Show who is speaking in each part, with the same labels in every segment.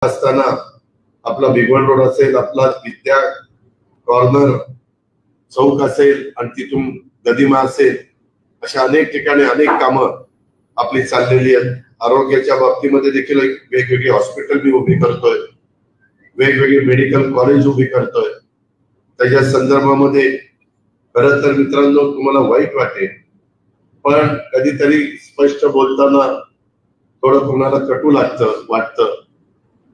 Speaker 1: असताना आपला भिगवण रोड असेल, आपला विद्या कॉर्नर चौक असेल आणि तिथून गदिमा असेल, अशा अनेक ठिकाणी अनेक कामं आपली चाललेली आहेत. आरोग्याच्या बाबतीमध्ये देखील वेगवेगळी हॉस्पिटल मी उभी करतोय, वेगवेगळी मेडिकल कॉलेज उभी करतोय. त्याच्या संदर्भामध्ये खरं तर मित्रांनो तुम्हाला वाईट वाटेल, पण कधीतरी स्पष्ट बोलताना थोडं कोणाला कटू वाटतं.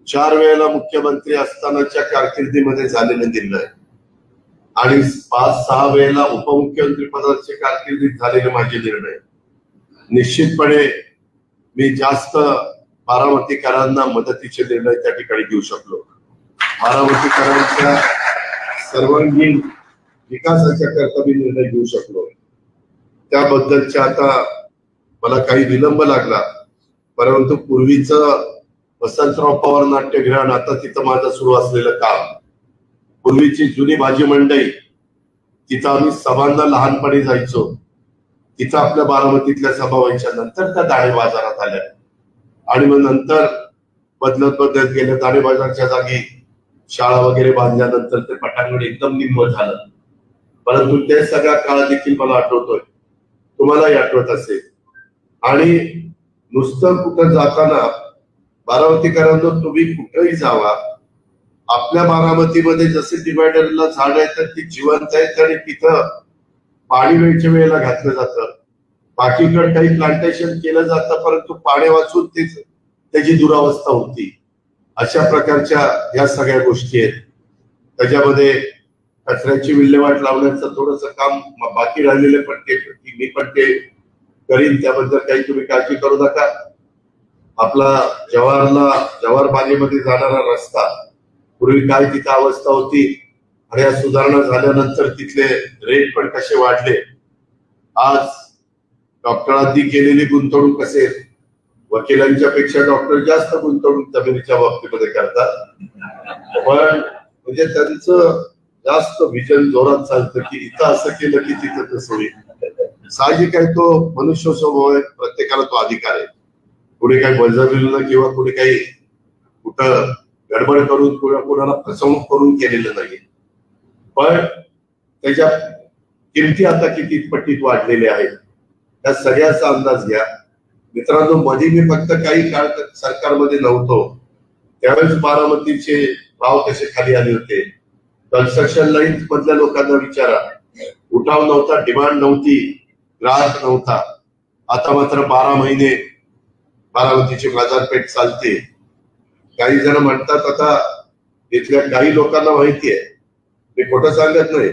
Speaker 1: 4 वेळेला मुख्यमंत्री असतानाच्या कारकिर्दीमध्ये झालेले निर्णय आणि 5-6 वेळेला उपमुख्यमंत्री पदाचे कारकिर्दीत झालेले माझे निर्णय, निश्चितपणे मी जास्त बारामतीकरांना मदतीचे निर्णय त्या ठिकाणी घेऊ शकलो. बारामतीकरांच्या सर्वांगीण विकासाच्या करता मी निर्णय घेऊ शकलो. त्याबद्दलच्या आता मला काही विलंब लागला, परंतु पूर्वीचं वसंतराव पवार नाट्यगृह आणि आता तिथं माझं सुरू असलेलं काम, पूर्वीची जुनी भाजी मंडई, तिथं आम्ही सभांना लहानपणी जायचो. तिथं आपल्या बारामतीतल्या सभा व्हायच्या. नंतर त्या दाणे बाजारात आल्या आणि मग नंतर बदलत गेल्या. दाणे बाजारच्या जागी शाळा वगैरे बांधल्यानंतर ते पटांगण एकदम निम्म झालं. परंतु ते सगळा काळ देखील मला आठवतोय, तुम्हालाही आठवत असेल. आणि नुसतं कुठं जाताना बारामतीकरांना तुम्ही कुठेही जावा, आपल्या बारामतीमध्ये जसे डिवायडरला झाड आहेत ती जिवंत आहेत आणि तिथं पाणी वेळच्या वेळेला घातलं जातं. बाकीकडे काही प्लांटेशन केलं जातं, परंतु पाणी वाचून त्याची दुरावस्था होती. अशा प्रकारच्या या सगळ्या गोष्टी आहेत. त्याच्यामध्ये कचऱ्याची विल्हेवाट लावण्याचं थोडस काम बाकी राहिलेले, पण मी पण ते करीन. त्याबद्दल काही तुम्ही काळजी करू नका. आपला जवाहर बागेमध्ये जाणारा रस्ता, पूर्वी काय तिथं अवस्था होती आणि या सुधारणा झाल्यानंतर तिथले रेट पण कसे वाढले. आज डॉक्टरांनी केलेली गुंतवणूक असेल, वकिलांच्या पेक्षा डॉक्टर जास्त गुंतवणूक जमिनीच्या बाबतीमध्ये करतात, पण म्हणजे त्यांचं जास्त विजन जोरात चालतं की इथं असं केलं की तिथं तसं होईल. साहजिक आहे, तो मनुष्य स्वभाव आहे, प्रत्येकाला तो अधिकार आहे. कुणी काही बळजबरीनं किंवा कुणी काही कुठं गडबड करून कोणाला फसवणूक करून केलेलं नाही. पण त्याच्या किमती आता किती पटीत वाढलेल्या आहेत, त्या सगळ्याचा अंदाज घ्या. मित्रांनो, मध्ये मी फक्त काही काळ सरकारमध्ये नव्हतो, त्यावेळेस बारामतीचे भाव कसे खाली आले होते. कन्स्ट्रक्शन लाईन मधल्या लोकांना विचारा, उठाव नव्हता, डिमांड नव्हती, ग्राहक नव्हता. आता मात्र 12 महिने बारामतीची बाजारपेठ चालते. काही जण म्हणतात, आता इथल्या काही लोकांना माहिती आहे, मी खोटं सांगत नाही,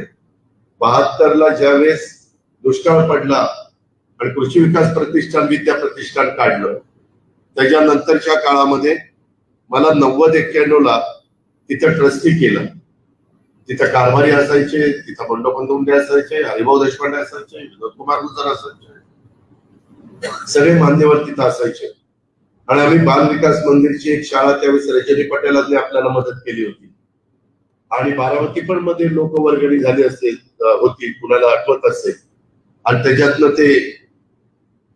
Speaker 1: 72ला ज्यावेळेस दुष्काळ पडला आणि कृषी विकास प्रतिष्ठान विद्या प्रतिष्ठान काढलं, त्याच्यानंतरच्या काळामध्ये मला 90-91ला तिथं ट्रस्टी केलं. तिथं कारभारी असायचे, तिथं बंडोपंत असायचे, हरिभाऊ देशपांडे असायचे, विनोद कुमार गुजर असायचे, सगळे मान्यवर तिथं असायचे. आणि आम्ही बाल विकास मंदिरची एक शाळा त्यावेळेस रजनी पटेलांनी आपल्याला मदत केली होती. आणि बारामती पण मध्ये लोक वर्गणी झाली होती, कुणाला आठवत असेल. आणि त्याच्यातनं ते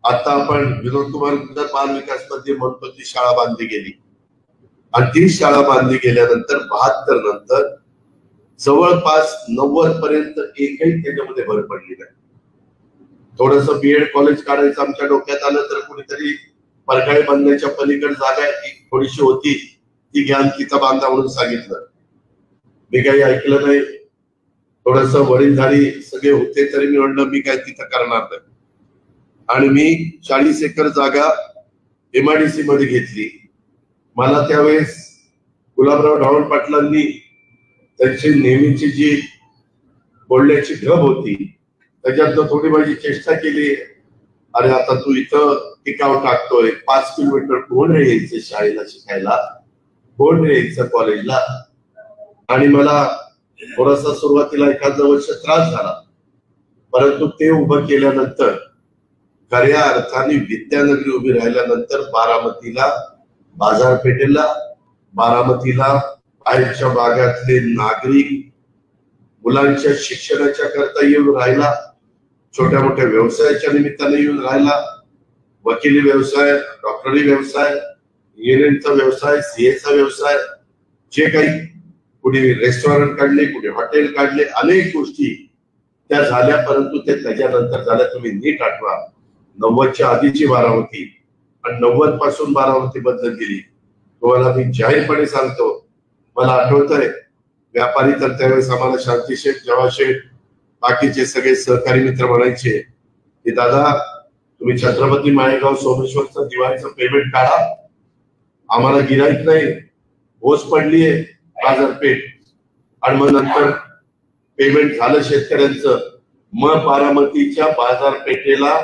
Speaker 1: आता आपण विनोद कुमार गुजर बाल विकास मंदिर म्हणतो, ती शाळा बांधली गेली. आणि ती शाळा बांधली गेल्यानंतर 72 नंतर जवळपास 90 पर्यंत एकही त्याच्यामध्ये भर पडली नाही. थोडस बीएड कॉलेज काढायचं आमच्या डोक्यात आलं तर कुणीतरी परगाळे बांधण्याच्या पलीकडे जागा थोडीशी होती, ती घ्यान तिथं बांधा म्हणून सांगितलं. मी काही ऐकलं नाही. थोडस वडीलधारी सगळे होते तरी मी म्हणलं मी काय तिथं करणार नाही. आणि मी 40 एकर जागा MIDC मध्ये घेतली. मला त्यावेळेस गुलाबराव ढावण पाटलांनी त्यांची नेहमीची जी बोलण्याची ढब होती त्याच्यातनं थोडी माझी चेष्टा केली, अरे आता तू इथं टिकाव टाकतोय, 5 किलोमीटर कोण रे यायचं शाळेला शिकायला, कोण रे यायचं कॉलेजला. आणि मला थोडासा सुरुवातीला एखादं वर्ष त्रास झाला, परंतु ते उभं केल्यानंतर खऱ्या अर्थाने विद्यानगरी उभी राहिल्यानंतर बारामतीला बाजारपेठेला, बारामतीला बाहेरच्या भागातले नागरिक मुलांच्या शिक्षणाच्या करता येऊन राहिला, छोट्या मोठ्या व्यवसायाच्या निमित्ताने येऊन राहिला, वकिली व्यवसाय, डॉक्टरी व्यवसाय, ENNचा व्यवसाय, CAचा व्यवसाय, जे काही कुठे रेस्टॉरंट काढले, कुठे हॉटेल काढले, अनेक गोष्टी त्या झाल्या, परंतु ते त्याच्यानंतर झाल्या. तुम्ही नीट आठवा, 90च्या आधीची बारामती आणि 90 पासून बारामती बदलत गेली. तुम्हाला मी जाहीरपणे सांगतो, मला आठवतंय व्यापारी तर त्यावेळेस आम्हाला शांती शेठ, जवा शेठ, बाकीचे सगळे सहकारी मित्र म्हणायचे की दादा तुम्ही छत्रपती माळेगाव सोमेश्वरचं दिवाळीचं पेमेंट काढा, आम्हाला गिराईक नाही, ओस पडलीये बाजारपेठ. आणि मग नंतर पेमेंट झालं शेतकऱ्यांचं, मग बारामतीच्या बाजारपेठेला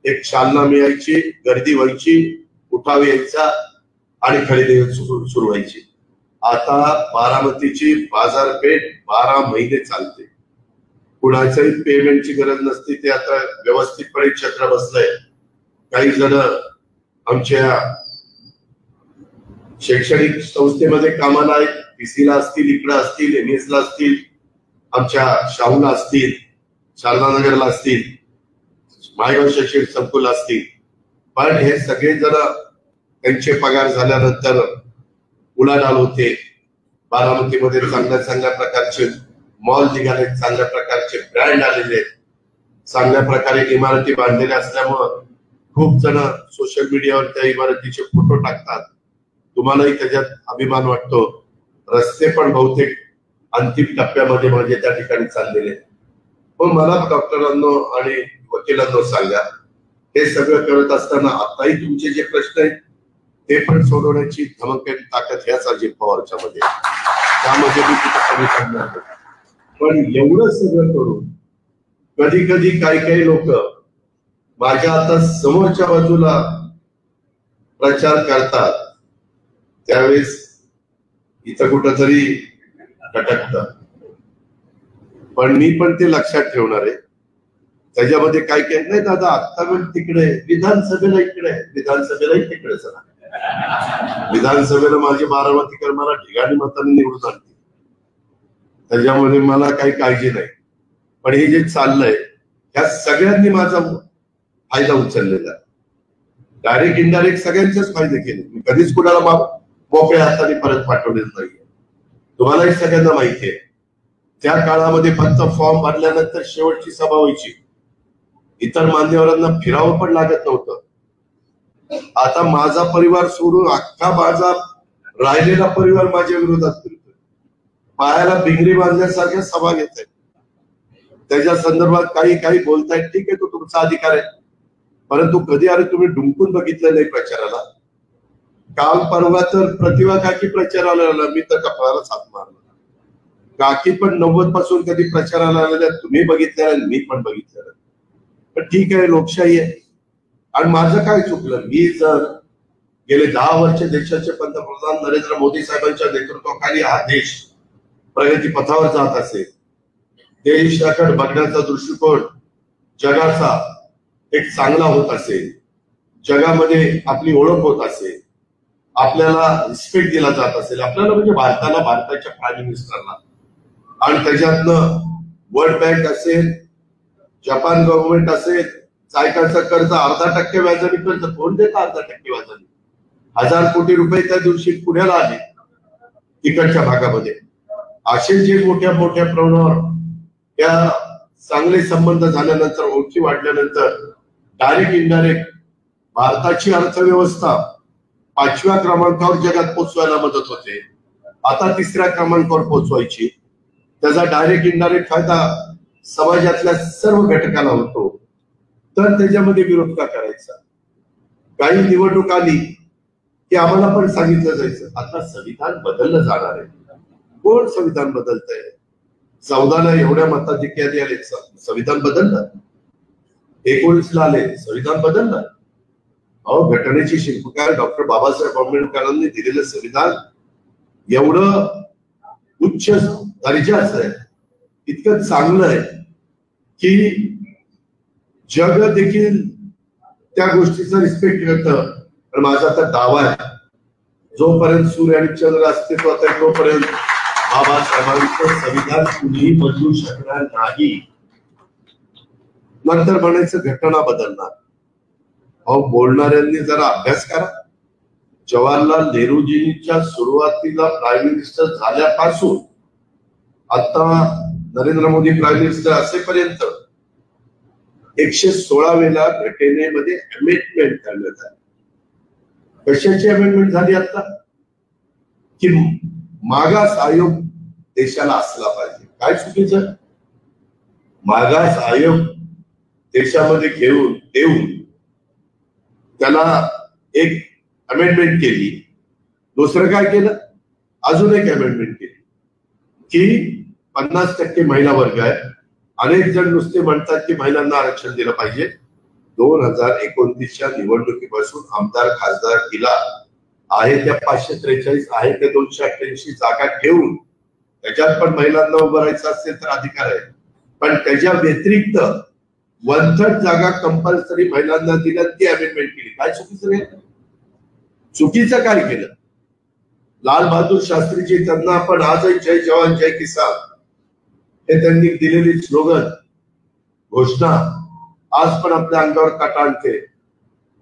Speaker 1: एक चालना मिळायची, गर्दी व्हायची, उठाव यायचा आणि खरेदी सुरू व्हायची. आता बारामतीची बाजारपेठ 12 महिने चालते, कुणाच्याही पेमेंटची गरज नसते. ते आता व्यवस्थितपणे छत्र बसलंय. काही जण आमच्या शैक्षणिक संस्थेमध्ये कामाला आहेत, PC ला असतील, इकडे असतील, MS ला असतील, आमच्या शाहूला असतील, शारदानगरला असतील, माळेगाव शैक्षणिक संकुल असतील. पण हे सगळे जण त्यांचे पगार झाल्यानंतर उलाढाल होते. बारामतीमध्ये चांगल्या चांगल्या प्रकारचे मॉल निघाले, चांगल्या प्रकारचे ब्रँड आलेले, चांगल्या प्रकारे इमारती बांधलेल्या असल्यामुळं खूप जण सोशल मीडियावर त्या इमारतीचे फोटो टाकतात. तुम्हालाही त्याच्यात अभिमान वाटतो. रस्ते पण बहुतेक अंतिम टप्प्यामध्ये म्हणजे त्या ठिकाणी चाललेले. पण मला डॉक्टरांनो आणि वकिलांनो सांगा, हे सगळं करत असताना आताही तुमचे जे प्रश्न आहेत ते पण सोडवण्याची धमक आणि ताकद ह्याच अजित पवारच्या मध्ये, त्यामध्ये मी तिथे कमी करणार नाही. पण एवढं सगळं करून कधी कधी काही लोक माझ्या आता समोरच्या बाजूला प्रचार करतात, त्यावेळेस इथं कुठंतरी खटकतं. पण मी पण ते लक्षात ठेवणार आहे. त्याच्यामध्ये काय नाही दादा, आत्ता पण तिकडे विधानसभेला इकडे, विधानसभेलाही तिकडे चला. विधानसभेला माझे बारामतीकर मला ठिकाणी मतांनी निवडून आणतील, त्याच्यामध्ये मला काही काळजी नाही. पण हे जे चाललंय ह्या सगळ्यांनी माझा फायदा उचललेला, डायरेक्ट इनडायरेक्ट सगळ्यांचेच फायदे केले. मी कधीच कुणाला मोकळ्या हाताने परत पाठवलेच नाही. तुम्हालाही सगळ्यांना माहिती आहे, त्या काळामध्ये फक्त फॉर्म भरल्यानंतर शेवटची सभा व्हायची, इतर मान्यवरांना फिरावं पण लागत नव्हतं. आता माझा परिवार सोडून अख्खा माझा राहिलेला परिवार माझ्या विरोधात फिरतोय, पायाला भिंगरी बांधल्यासारख्या सभा घेत आहेत. त्याच्या संदर्भात काही बोलतायत, ठीक आहे, तो तुमचा अधिकार आहे. परंतु कधी अरे तुम्ही डुंकून बघितलं नाही प्रचाराला? काल परवा तर प्रतिभा काकी प्रचाराला आला, मी तर कपाळालाच हात मारला. काकी पण 90 पासून कधी प्रचाराला आलेल्या तुम्ही बघितलेलं, मी पण बघितलेलं. पण ठीक आहे, लोकशाही आहे. आणि माझं काय चुकलं? मी जर गेले 10 वर्ष देशाचे पंतप्रधान नरेंद्र मोदी साहेबांच्या नेतृत्वाखाली हा देश प्रगती पथावर जात असेल, देशाकडे बघण्याचा दृष्टिकोन जगाचा एक चांगला होत असेल, जगामध्ये आपली ओळख होत असेल, आपल्याला रिस्पेक्ट दिला जात असेल, आपल्याला म्हणजे भारताला, भारताच्या प्राईम मिनिस्टरला, आणि त्याच्यातनं वर्ल्ड बँक असेल, जपान गव्हर्नमेंट असेल, जायकाचं कर्ज 0.5% व्याजाने, कर्ज कोण देतं 0.5% व्याजाने? 1000 कोटी रुपये त्या दिवशी पुण्याला आले तिकडच्या भागामध्ये. असे जे मोठ्या प्रमाणावर त्या चांगले संबंध झाल्यानंतर, ओळखी वाढल्यानंतर डायरेक्ट इनडायरेक्ट भारताची अर्थव्यवस्था 5व्या क्रमांकावर जगात पोहोचवायला मदत होते. आता 3ऱ्या क्रमांकावर पोहोचवायची. त्याचा डायरेक्ट इनडायरेक्ट फायदा समाजातल्या सर्व घटकाला होतो. तर त्याच्यामध्ये विरोध का करायचा? काही निवडणूक आली की आम्हाला पण सांगितलं जायचं आता संविधान बदललं जाणार आहे. कोण संविधान बदलतंय? 14ला एवढ्या मताधिक्य आले, संविधान बदललं. 19ला आले, संविधान बदललं. अहो, घटनेची शिल्पकार डॉक्टर बाबासाहेब आंबेडकरांनी दिलेलं संविधान एवढं उच्च दर्जाचं आहे, इतकं चांगलं आहे की जग देखील त्या गोष्टीचा रिस्पेक्ट करतं. पण माझा तर दावा आहे, जोपर्यंत सूर्य आणि चंद्र अस्तित्वात आहे तोपर्यंत बाबासाहेबांचं संविधान कुणीही बदलू शकणार नाही. नंतर म्हणायचं घटना बदलणार. अहो, बोलणाऱ्यांनी जरा अभ्यास करा. जवाहरलाल नेहरूजींच्या सुरुवातीला प्राईम मिनिस्टर झाल्यापासून आता नरेंद्र मोदी प्राईम मिनिस्टर असेपर्यंत 116 वेळा घटनेमध्ये अमेंडमेंट करण्यात आली. कशाची अमेंडमेंट झाली आता? की मागास आयोग देशाला असला पाहिजे. काय चुकीचं? मागास आयोग देशामध्ये देऊन त्याला एक अमेंडमेंट केली. दुसरं काय केलं? अजून एक अमेंडमेंट केली की 50% महिला वर्ग आहे. अनेक जण नुसते म्हणतात की महिलांना आरक्षण दिलं पाहिजे. 2029च्या निवडणुकीपासून आमदार खासदार किला आहे त्या 543 आहे त्या 288 जागा घेऊन त्याच्यात पण महिलांना उभं राहायचं असेल तर अधिकार आहे. पण त्याच्या व्यतिरिक्त 1/3 जागा कंपल्सरी महिलांना दिल्या, ती अमेंडमेंट केली. काय चुकीचं केलं? चुकीचं काय केलं? लाल बहादूर शास्त्रीजी त्यांना आपण आजही जय जवान जय किसान हे त्यांनी दिलेली स्लोगन घोषणा आज पण आपल्या अंगावर काटा आणते.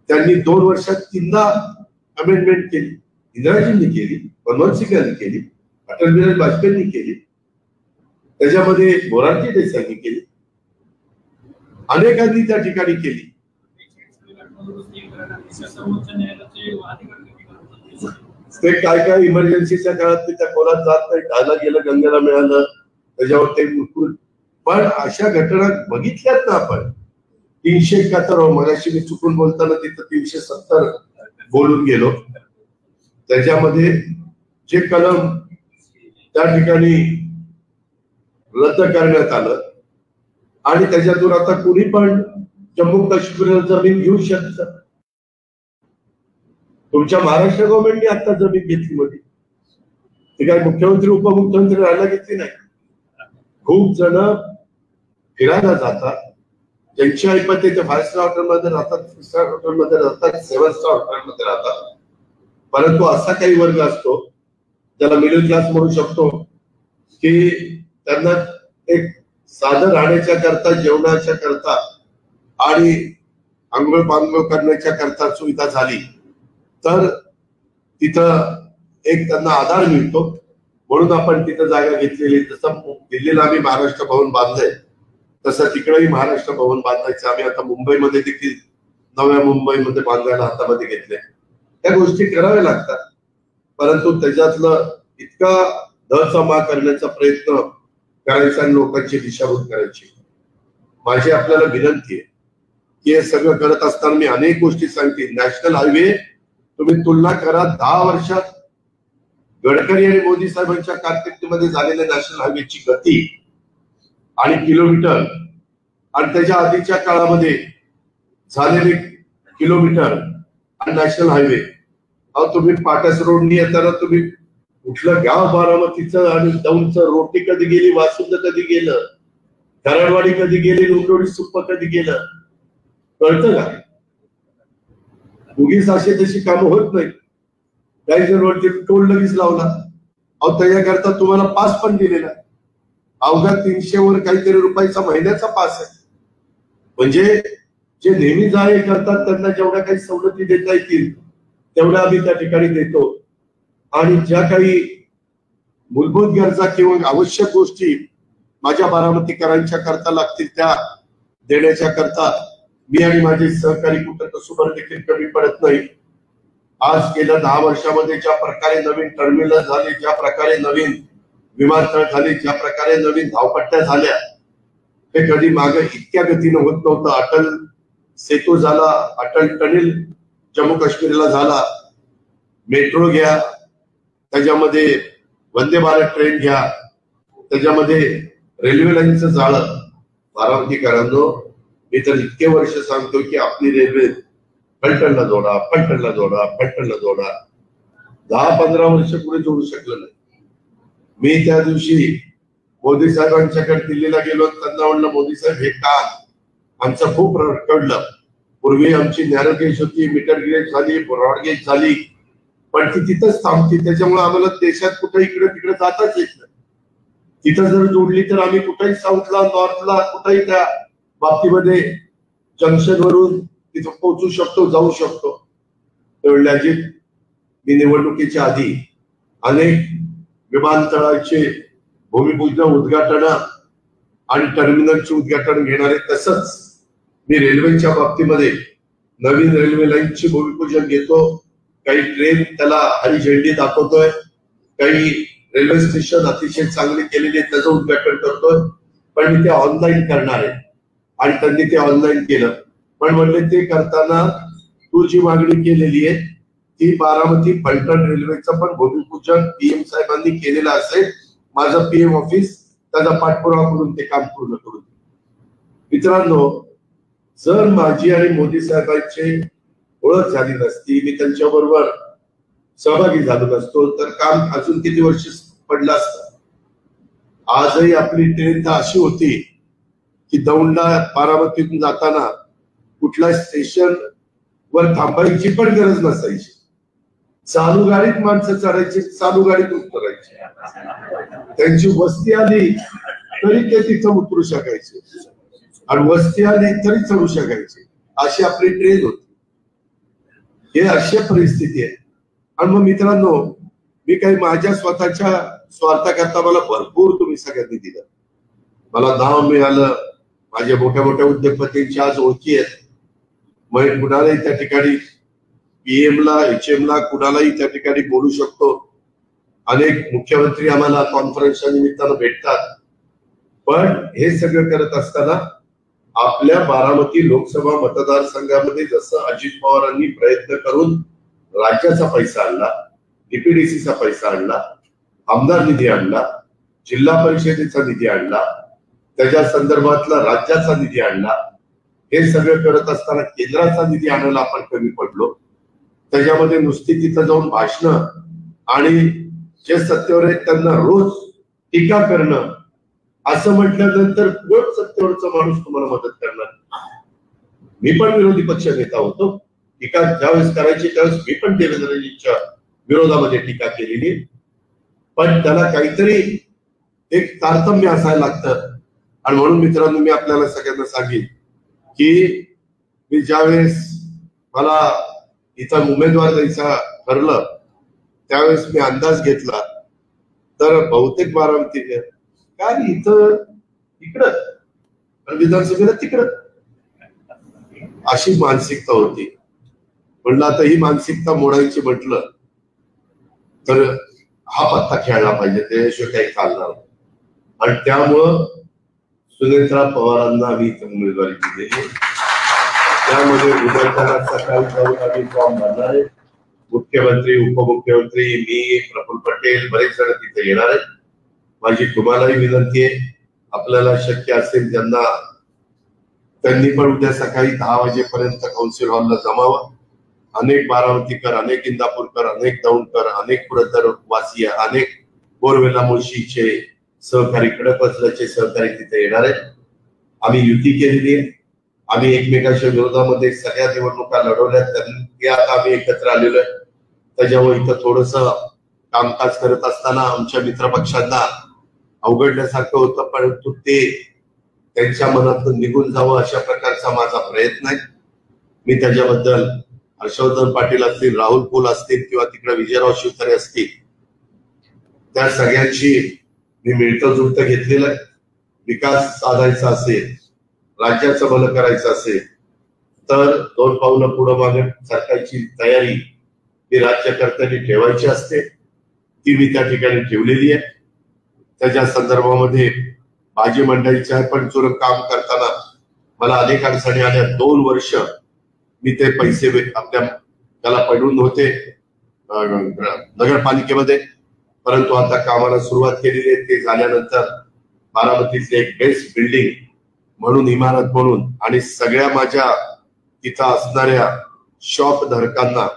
Speaker 1: त्यांनी 2 वर्षात 3दा अमेंडमेंट केली. इंदिराजींनी केली, मनमोहन सिंगांनी केली, अटल बिहारी वाजपेयींनी केली, त्याच्यामध्ये मोरारजी देसाईंनी केली, अनेकांनी त्या ठिकाणी केली. ते काय इमर्जन्सीच्या काळात त्या खोलात जात नाही, खायला गेलं, गंगेला मिळालं, त्याच्यावर ते पण अशा घटना बघितल्यात ना आपण. 371 मगाशी मी चुकून बोलताना तिथं 370 बोलून गेलो. त्याच्यामध्ये जे कलम त्या ठिकाणी रद्द करण्यात आलं आणि त्याच्यातून आता कुणी पण जम्मू काश्मीरला जमीन घेऊ शकतं. तुमच्या महाराष्ट्र गव्हर्नमेंटने आता जमीन घेतली होती, ती काय मुख्यमंत्री उपमुख्यमंत्री राहायला घेतली नाही. खूप जण फिरायला जातात, ज्यांची ऐपत ते 5 स्टार हॉटेलमध्ये राहतात, 3 स्टार हॉटेलमध्ये राहतात, 7 स्टार हॉटेलमध्ये राहतात. परंतु असा काही वर्ग असतो ज्याला मिडल क्लास म्हणू शकतो की त्यांना एक साधं राहण्याच्या करता, जेवणाच्या करता आणि आंघोळ पांघोळ करण्याच्या करता सुविधा झाली तर तिथं एक त्यांना आधार मिळतो. म्हणून आपण तिथं जागा घेतलेली. जसं दिल्लीला आम्ही महाराष्ट्र भवन बांधलंय तसं तिकडेही महाराष्ट्र भवन बांधायचं. आम्ही आता मुंबईमध्ये देखील नव्या मुंबईमध्ये बांधायला हातामध्ये घेतले. त्या गोष्टी कराव्या लागतात, परंतु त्याच्यातलं इतका दहजमा करण्याचा प्रयत्न करायचा आणि लोकांची दिशाभूल करायची. माझी आपल्याला विनंती आहे की हे सगळं करत असताना मी अनेक गोष्टी सांगते. नॅशनल हायवे तुम्ही तुलना करा 10 वर्षात गडकरी आणि मोदी साहेबांच्या कारकिर्दीमध्ये झालेल्या नॅशनल हायवेची गती आणि किलोमीटर आणि त्याच्या आधीच्या काळामध्ये झालेले किलोमीटर आणि नॅशनल हायवे. अहो तुम्ही पाटस रोडनी येताना तुम्ही कुठलं गाव बारामतीचं आणि दौंडचं रोटी कधी गेली, वासुंद कधी गेलं, कराडवाडी कधी गेली, रुंडोडी सुप्प कधी गेलं, कळतं का? उगीच अशी तशी कामं होत नाही. काही जण वरती टोल लगेच लावला. अहो त्याच्याकरता तुम्हाला पास पण दिलेला, अवघा 300 वर काहीतरी रुपयाचा महिन्याचा पास आहे. म्हणजे जे नेहमी जा हे करतात त्यांना जेवढ्या काही सवलती देता येतील तेवढ्या आम्ही त्या ठिकाणी देतो. आणि ज्या काही मूलभूत गरजा किंवा आवश्यक गोष्टी माझ्या बारामतीकरांच्या करता लागतील त्या देण्याच्या करता मी आणि माझे सहकारी कुठं कसुबर देखील कमी पडत नाही. आज गेल्या 10 वर्षामध्ये ज्या प्रकारे नवीन टर्मिनल झाले, ज्या प्रकारे नवीन विमानतळ झाले, ज्या प्रकारे नवीन धावपट्ट्या झाल्या, हे कधी मागे इतक्या गतीनं होत नव्हतं. अटल सेतू झाला, अटल टनेल जम्मू काश्मीरला झाला, मेट्रो घ्या, त्याच्यामध्ये वंदे भारत ट्रेन घ्या, त्याच्यामध्ये रेल्वे लाईनचं जाळं. बारामतीकरांनो मी तर इतके वर्ष सांगतो की आपली रेल्वे फलटणला जोडा, फलटणला जोडा, फलटणला जोडा. 10-15 वर्ष पुढे जोडू शकलं नाही. मी त्या दिवशी मोदी साहेबांच्याकडे दिल्लीला गेलो, त्यांना म्हणलं मोदी साहेब हे काम आमचं खूप रखडलं. पूर्वी आमची नॅरो गेज होती, मीटर गेज झाली, ब्रॉड गेज झाली, पण ती तिथंच थांबती. त्याच्यामुळे आम्हाला देशात कुठे इकडे तिकडे जाताच येत नाही. तिथं जर जोडली तर आम्ही कुठेही साऊथला, नॉर्थला, कुठेही त्या बाबतीमध्ये जंक्शन वरून तिथं पोहोचू शकतो, जाऊ शकतो. अजित मी निवडणुकीच्या आधी अनेक विमानतळाचे भूमिपूजन उद्घाटन आणि टर्मिनलचे उद्घाटन घेणारे, तसंच मी रेल्वेच्या बाबतीमध्ये नवीन रेल्वे लाईनचे भूमिपूजन घेतो, काही ट्रेन त्याला हरी झेंडी दाखवतोय, काही रेल्वे स्टेशन अतिशय चांगले केलेले त्याचं उद्घाटन करतोय, पण मी ते ऑनलाईन करणार आहे आणि त्यांनी ते ऑनलाईन केलं. पण म्हणले ते करताना तू जी मागणी केलेली आहे ती बारामती फलटण रेल्वेचं पण भूमिपूजन पीएम साहेबांनी केलेलं असेल, माझं पीएम ऑफिस त्याचा पाठपुरावा करून ते काम पूर्ण करून. मित्रांनो, जर माझी आणि मोदी साहेबांची ओळख झाली नसती, मी त्यांच्याबरोबर सहभागी झालो नसतो, तर काम अजून किती वर्ष पडलं असतं. आजही आपली ट्रेन तर अशी होती की दौंडला बारामतीतून जाताना कुठल्या स्टेशन वर थांबायची पण गरज नसायची. चालू गाडीत माणसं चढायची, चालू गाडीत उतरायची. त्यांची वस्ती आली तरी ते तिथं उतरू शकायचे आणि वस्ती आली तरी चढू शकायचे. अशी आपली ट्रेन होती. हे अशी परिस्थिती आहे. आणि मग मित्रांनो, मी काही माझ्या स्वतःच्या स्वार्थाकरता मला भरपूर तुम्ही सगळ्यांनी दिलं, मला नाव मिळालं, माझ्या मोठ्या मोठ्या उद्योगपतींची आज ओळखी आहेत. मग कुणालाही त्या ठिकाणी पीएमला एचएमला कुणालाही त्या ठिकाणी बोलू शकतो. अनेक मुख्यमंत्री आम्हाला कॉन्फरन्सच्या निमित्तानं भेटतात. पण हे सगळं करत असताना आपल्या बारामती लोकसभा मतदारसंघामध्ये जसं अजित पवारांनी प्रयत्न करून राज्याचा पैसा आणला, डीपीडीसीचा पैसा आणला, आमदार निधी आणला, जिल्हा परिषदेचा निधी आणला, त्याच्या संदर्भातला राज्याचा निधी आणला, हे सगळं करत असताना केंद्राचा निधी आणायला आपण कमी पडलो. त्याच्यामध्ये नुसती तिथं जाऊन भाषणं आणि जे सत्तेवर आहेत त्यांना रोज टीका करणं, असं म्हटल्यानंतर कोण सत्तेवरचा माणूस तुम्हाला मदत करणार. मी पण विरोधी पक्ष नेता होतो. टीका ज्यावेळेस करायची त्यावेळेस मी पण देवेंद्रजींच्या विरोधामध्ये टीका केलेली, पण त्याला काहीतरी एक तारतम्य असायला लागतं. आणि म्हणून मित्रांनो, मी आपल्याला सगळ्यांना सांगेन की मी ज्यावेळेस मला इथं उमेदवार द्यायचा ठरलं त्यावेळेस मी अंदाज घेतला तर बहुतेक बारामती काय इथं इकडं विधानसभेला तिकडं अशी मानसिकता होती. म्हणलं आता ही मानसिकता मोडायची म्हटलं तर हा पत्ता खेळला पाहिजे, त्याशिवाय काही चालणार. आणि त्यामुळं सुनेत्रा पवारांना आम्ही इथं उमेदवारी दिलेली. त्यामध्ये उमेदवारांना सकाळी जाऊन आम्ही फॉर्म भरणार आहे. मुख्यमंत्री, उपमुख्यमंत्री, मी, प्रफुल्ल पटेल बरेच जण तिथे येणार आहेत. माझी तुम्हालाही विनंती आहे, आपल्याला शक्य असेल ज्यांना त्यांनी पण उद्या सकाळी 10 वाजेपर्यंत कौन्सिल हॉलला जमावं. अनेक बारामतीकर, अनेक इंदापूरकर, अनेक दौंडकर, अनेक पुरंदरवासी, अनेक बोरवेला मुळशीचे सहकारी, खडकवासल्याचे सहकारी तिथे येणार आहेत. आम्ही युती केलेली आहे. आम्ही एकमेकांच्या विरोधामध्ये सगळ्या निवडणुका लढवल्या, ते आता आम्ही एकत्र आलेलो आहे. त्याच्यामुळे इथं थोडस कामकाज करत असताना आमच्या मित्रपक्षांना अवघडल्यासारखं होतं, परंतु ते त्यांच्या मनातून निघून जावं अशा प्रकारचा माझा प्रयत्न आहे. मी त्याच्याबद्दल हर्षवर्धन पाटील असतील, राहुल पोल असतील किंवा तिकडे विजयराव शिवतारे असतील, त्या सगळ्यांची मी मिळतं जुळतं घेतलेलं आहे. विकास साधायचा असेल, राज्याचं भलं करायचं असेल तर 2 पावलं पुढं मागे सरकारची तयारी ही राज्यकर्त्यांनी ठेवायची असते. ती मी त्या ठिकाणी ठेवलेली आहे. त्याच्या संदर्भामध्ये भाजी मंडळीच्या पण काम करताना मला अनेक अडचणी आल्या. 2 वर्ष मी ते पैसे आपल्या त्याला पडून होते नगरपालिकेमध्ये, परंतु आता कामाला सुरुवात केलेली आहे. ते झाल्यानंतर बारामतीतले एक बेस्ट बिल्डिंग म्हणून, इमारत म्हणून आणि सगळ्या माझ्या तिथं असणाऱ्या शॉप धारकांना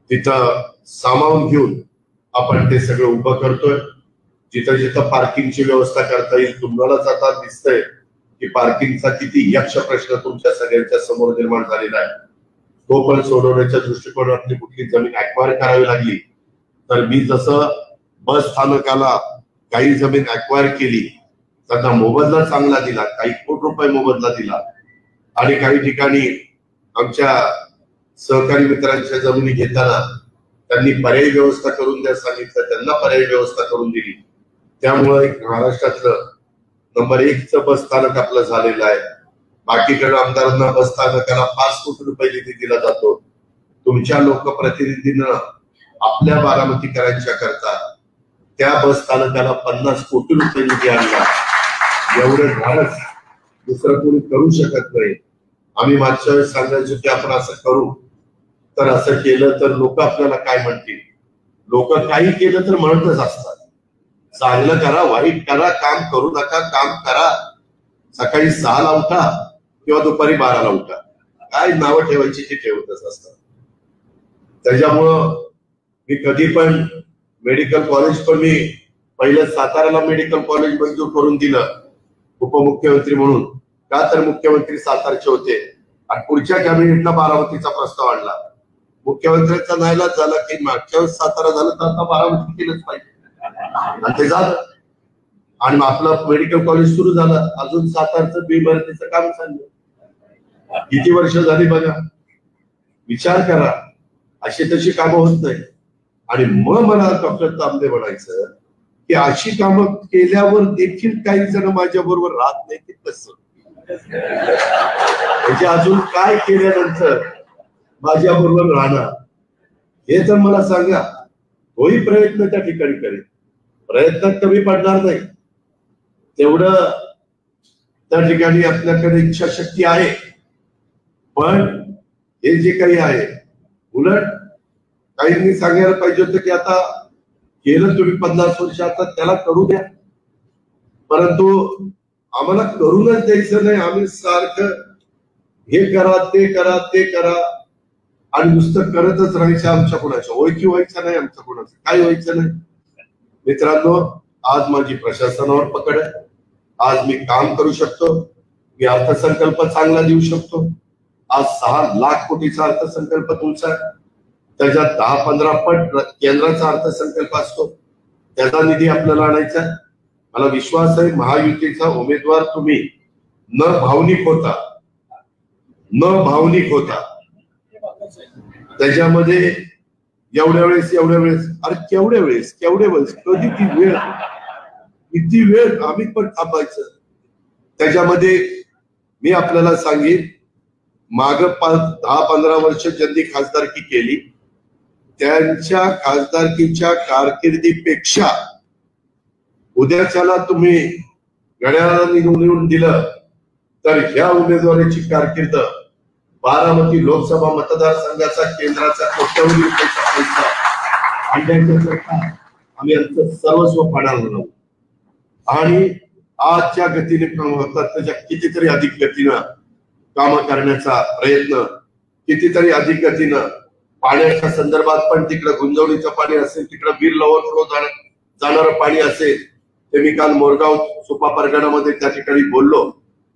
Speaker 1: तिथं सामावून घेऊन आपण ते सगळं उभं करतोय. जिथं जिथं पार्किंगची व्यवस्था करता येईल. तुम्हालाच आता दिसतंय की पार्किंगचा किती यक्ष प्रश्न तुमच्या सगळ्यांच्या समोर निर्माण झालेला आहे. तो पण सोडवण्याच्या दृष्टिकोनातली कुठली जमीन ऍक्वायर करावी लागली तर मी जसं बस स्थानकाला काही जमीन ऍक्वायर केली, त्यांना मोबदला चांगला दिला, काही कोटी रुपये मोबदला दिला आणि काही ठिकाणी आमच्या सहकारी मित्रांच्या जमिनी घेताना त्यांनी पर्यायी व्यवस्था करून द्या सांगितलं, त्यांना पर्यायी व्यवस्था करून दिली. त्यामुळे एक महाराष्ट्रातलं नंबर 1चं बस स्थानक आपलं झालेलं आहे. बाकीकडे आमदारांना बस स्थानकाला 5 कोटी रुपये निधी दिला जातो. तुमच्या लोकप्रतिनिधींना आपल्या बारामतीकरांच्या करता त्या बस स्थानकाला 50 कोटी रुपये निधी आणला. एवढं धाडस दुसरं कोणी करू शकत नाही. आम्ही मागच्या वेळेस सांगायचो की आपण असं करू, तर असं केलं तर लोक आपल्याला काय म्हणतील. लोक काही केलं तर म्हणतच असतात, चांगलं करा वाईट करा, काम करू नका, काम करा. सकाळी 6ला उठा किंवा दुपारी 12ला उठा, काय नावं ठेवायची ती ठेवतच असतात. त्याच्यामुळं मी कधी पण मेडिकल कॉलेज पण मी पहिलं साताऱ्याला मेडिकल कॉलेज मंजूर करून दिलं उपमुख्यमंत्री म्हणून. का तर मुख्यमंत्री सातारचे होते आणि पुढच्या कॅबिनेटला बारामतीचा प्रस्ताव आणला. मुख्यमंत्र्यांचा नाईलाज झाला की मागच्या वेळेस सातारा झालं तर आता बारामती केलंच पाहिजे, आणि ते झालं. आणि आपलं मेडिकल कॉलेज सुरू झालं. अजून सातारचं बिमारतीचं काम चाललं. किती वर्ष झाली बघा, विचार करा. अशी तशी कामं होत नाही. आणि मग मला डॉक्टर तांबे म्हणायचं की अशी कामं केल्यावर देखील काही जण माझ्या बरोबर राहत नाही. ते कसं म्हणजे अजून काय केल्यानंतर माझ्या बरोबर राहणार हे तर मला सांगा. तोही प्रयत्न त्या ठिकाणी करेल. प्रयत्न कमी पडणार नाही. तेवढं त्या ठिकाणी आपल्याकडे इच्छाशक्ती आहे. पण हे जे काही आहे, उलट काहींनी सांगायला पाहिजे होतं की आता केलं तुम्ही 50 वर्ष, आता त्याला करू द्या. परंतु आम्हाला करूनच द्यायचं नाही. आम्ही सारखं हे करा ते करा ते करा आणि नुसतं करतच राहायचं. आमच्या कोणाच्या ओळखी व्हायचं नाही, आमच्या कोणाचं काय व्हायचं नाही. मित्रांनो, आज माझी प्रशासनावर पकड आहे. आज मी काम करू शकतो. मी अर्थसंकल्प चांगला देऊ शकतो. आज 6 लाख कोटीचा अर्थसंकल्प तुमचा आहे. त्याच्यात 10-15 पट केंद्राचा अर्थसंकल्प असतो. त्याचा निधी आपल्याला आणायचा आहे. मला विश्वास आहे महायुतीचा उमेदवार तुम्ही न भावनिक होता त्याच्यामध्ये एवढ्या वेळेस अरे केवढ्या वेळेस कधी ती वेळ, किती वेळ आम्ही पण थांबायचं. त्याच्यामध्ये मी आपल्याला सांगेन, माग 10-15 वर्ष ज्यांनी खासदारकी केली त्यांच्या खासदारकीच्या कारकिर्दीपेक्षा उद्याच्याला तुम्ही घड्याळाला निवडून दिलं तर ह्या उमेदवाराची कारकीर्द बारामती लोकसभा मतदारसंघाचा केंद्राचा कोट्यवधी रुपयाचा पैसा आम्ही यांचं सर्वस्व पाडायला लावू. आणि आजच्या गतीने काम होतात त्याच्या कितीतरी अधिक गतीनं काम करण्याचा प्रयत्न, कितीतरी अधिक गतीनं पाण्याच्या संदर्भात पण तिकडं गुंजवणीचं पाणी असेल, तिकडं बीर ओव्हरफ्लो जाणारं पाणी असेल. ते मी काल मोरगाव सुपा परगणामध्ये त्या ठिकाणी बोललो.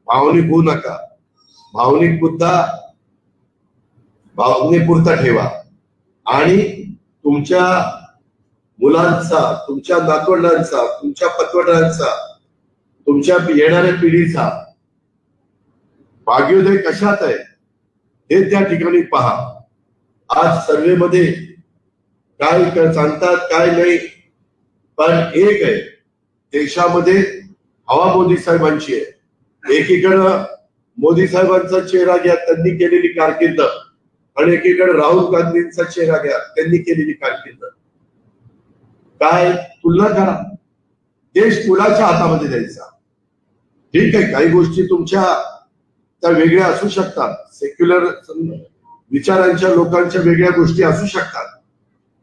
Speaker 1: भावनिक होऊ नका. भावनेपुरता ठेवा आणि तुमच्या मुलांचा, तुमच्या नातवंडांचा, तुमच्या पतवंडांचा, तुमच्या येणाऱ्या पिढीचा भाग्योदय कशात आहे हे त्या ठिकाणी पहा. आज सर्वे मध्ये काय सांगतात काय नाही, पण एक आहे, देशामध्ये हवा मोदी साहेबांची आहे. एकीकडं मोदी साहेबांचा चेहरा घ्या, त्यांनी केलेली कारकीर्द, आणि एकीकडे राहुल गांधींचा चेहरा घ्या, त्यांनी केलेली कारकीर्द. काय तुलना करा. देश कुणाच्या हातामध्ये द्यायचा. ठीक आहे, काही गोष्टी तुमच्या त्या वेगळ्या असू शकतात, सेक्युलर विचारांच्या लोकांच्या वेगळ्या गोष्टी असू शकतात,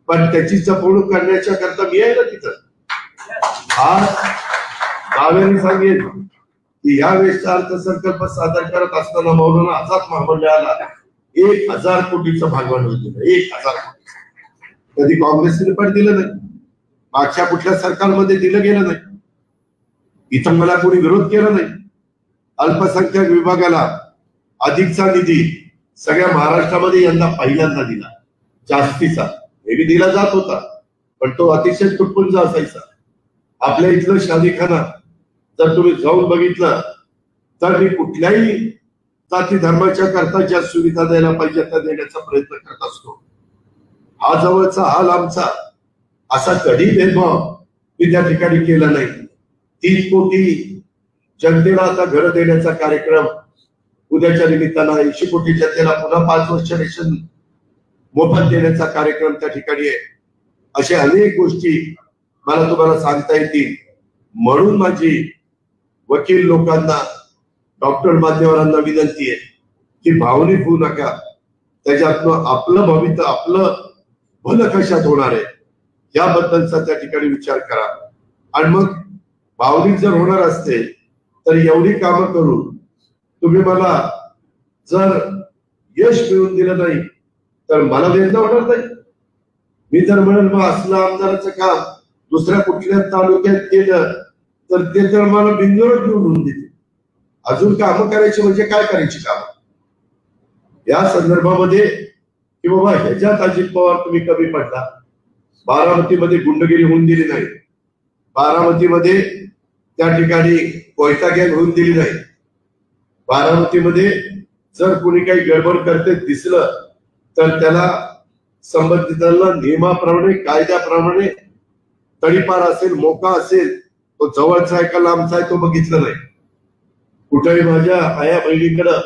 Speaker 1: पण त्याची जपवणूक करण्याच्या करता मी आहे ना तिथं. आज दाव्याने सांगेन की या वेळेचा अर्थसंकल्प सादर करत असताना मौलाना आझाद महामंडळाला 1000 कोटीचं भागभांडवल दिलं. 1000 कोटी कधी काँग्रेसने पण दिलं नाही, मागच्या कुठल्या सरकारमध्ये दिलं गेलं नाही. इथं मला कोणी विरोध केला नाही. अल्पसंख्याक विभागाला अधिकचा निधी सगळ्या महाराष्ट्रामध्ये यंदा पहिल्यांदा दिला, जास्तीचा. हे बी दिला जात होता, पण तो अतिशय तुटपुंजा असायचा. आपल्या इथलं शादीखाना जर तुम्ही जाऊन बघितलं तर मी कुठल्याही जाती धर्माच्या करता ज्या सुविधा द्यायला पाहिजे त्या देण्याचा प्रयत्न करत असतो. हा जवळचा हा लांबचा असा कधी भेदभाव मी त्या ठिकाणी केला नाही. 3 कोटी जनतेला आता घर देण्याचा कार्यक्रम उद्याच्या निमित्तानं 80 कोटी जनतेला पुन्हा 5 वर्ष रेशन मोफत देण्याचा कार्यक्रम त्या ठिकाणी आहे. अशा अनेक गोष्टी मला तुम्हाला सांगता येतील. म्हणून माझी वकील लोकांना, डॉक्टर मान्यवरांना विनंती आहे की भावनिक होऊ नका. त्याच्यातनं आपलं भविष्य, आपलं भलं कशात होणार आहे याबद्दलचा त्या ठिकाणी विचार करा. आणि मग भावनिक जर होणार असते तर एवढी कामं करून तुम्ही मला जर यश मिळवून दिलं नाही तर मला वेदना होणार नाही. मी जर म्हणेल मग असलं आमदाराचं काम दुसऱ्या कुठल्या तालुक्यात केलं तर ते तर मला बिंजोड निवडून देते. अजून कामं करायची म्हणजे काय करायची कामं या संदर्भामध्ये की बाबा ह्याच्यात अजित पवार तुम्ही कमी पडला. बारामतीमध्ये गुंडगिरी होऊन दिली नाही. बारामतीमध्ये त्या ठिकाणी कोयता गँग होऊन दिली नाही. बारामतीमध्ये जर कोणी काही गडबड करते दिसलं तर त्याला संबंधितांना नियमाप्रमाणे, कायद्याप्रमाणे तडीपार असेल, मोका असेल, तो जवळचा आहे का लांबचा आहे तो बघितलं नाही. कुठेही माझ्या आया बहिणीकडं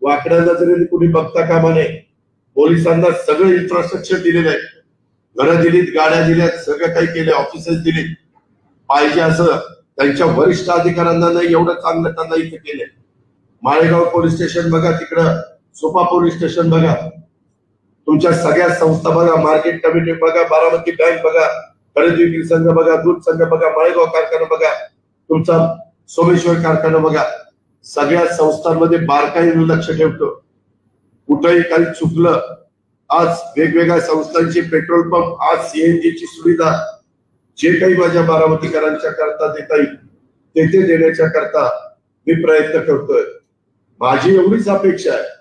Speaker 1: वाकड्या नजरेने कुणी बघता कामा नये. पोलिसांना सगळं इन्फ्रास्ट्रक्चर दिलेलं आहे. घरं दिलीत, गाड्या दिल्यात, सगळं काही केलं, ऑफिसेस दिलीत. पाहिजे असं त्यांच्या वरिष्ठ अधिकाऱ्यांना नाही एवढं चांगलं त्यांना इथे केलंय. माळेगाव पोलीस स्टेशन बघा, तिकडं सोपा पोलीस स्टेशन बघा, तुमच्या सगळ्या संस्था बघा, मार्केट कमिटी बघा, बारामती बँक बघा, खरेदी विक्री संघ बघा, दूध संघ बघा, माळेगाव कारखाना बघा, तुमचा सोमेश्वर कारखाना बघा. सगळ्या संस्थांमध्ये बारकाईने लक्ष ठेवतो. कुठेही काही चुकलं, आज वेगवेगळ्या संस्थांची पेट्रोल पंप, आज सीएनजीची सुविधा, जे काही माझ्या बारामतीकरांच्या करता देता येईल तेथे देण्याच्या करता मी प्रयत्न करतोय. माझी एवढीच अपेक्षा आहे